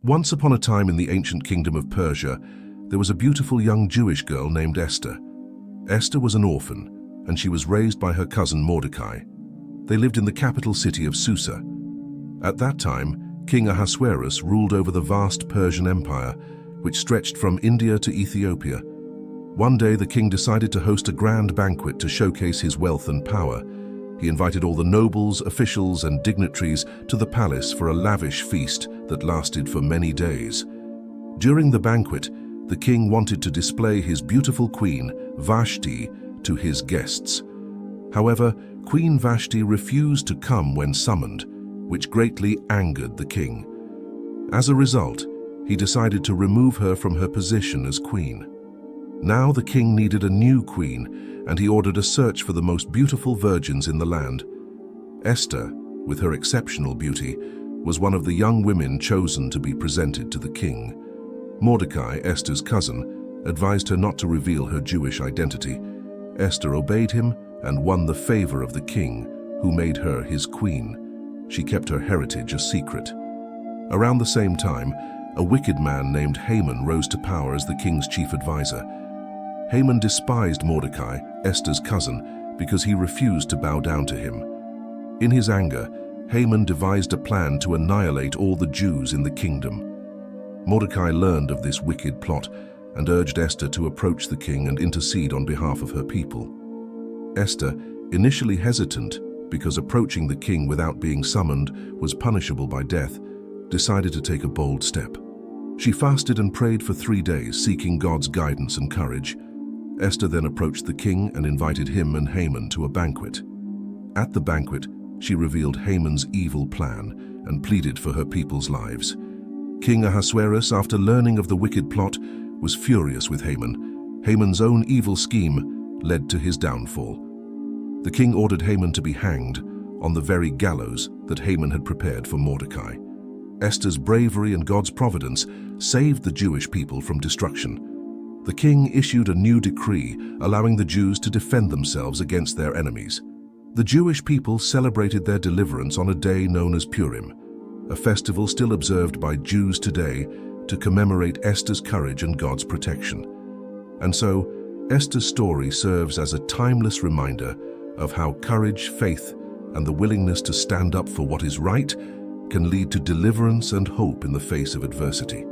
Once upon a time in the ancient kingdom of Persia, there was a beautiful young Jewish girl named Esther. Esther was an orphan, and she was raised by her cousin Mordecai. They lived in the capital city of Susa. At that time, King Ahasuerus ruled over the vast Persian Empire, which stretched from India to Ethiopia. One day, the king decided to host a grand banquet to showcase his wealth and power. He invited all the nobles, officials, and dignitaries to the palace for a lavish feast that lasted for many days. During the banquet, the king wanted to display his beautiful queen, Vashti, to his guests. However, Queen Vashti refused to come when summoned, which greatly angered the king. As a result, he decided to remove her from her position as queen. Now the king needed a new queen, and he ordered a search for the most beautiful virgins in the land. Esther, with her exceptional beauty, was one of the young women chosen to be presented to the king. Mordecai, Esther's cousin, advised her not to reveal her Jewish identity. Esther obeyed him and won the favor of the king, who made her his queen. She kept her heritage a secret. Around the same time, a wicked man named Haman rose to power as the king's chief advisor. Haman despised Mordecai, Esther's cousin, because he refused to bow down to him. In his anger, Haman devised a plan to annihilate all the Jews in the kingdom. Mordecai learned of this wicked plot and urged Esther to approach the king and intercede on behalf of her people. Esther, initially hesitant because approaching the king without being summoned was punishable by death, decided to take a bold step. She fasted and prayed for 3 days, seeking God's guidance and courage. Esther then approached the king and invited him and Haman to a banquet. At the banquet, she revealed Haman's evil plan and pleaded for her people's lives. King Ahasuerus, after learning of the wicked plot, was furious with Haman. Haman's own evil scheme led to his downfall. The king ordered Haman to be hanged on the very gallows that Haman had prepared for Mordecai. Esther's bravery and God's providence saved the Jewish people from destruction. The king issued a new decree allowing the Jews to defend themselves against their enemies. The Jewish people celebrated their deliverance on a day known as Purim, a festival still observed by Jews today to commemorate Esther's courage and God's protection. And so, Esther's story serves as a timeless reminder of how courage, faith, and the willingness to stand up for what is right can lead to deliverance and hope in the face of adversity.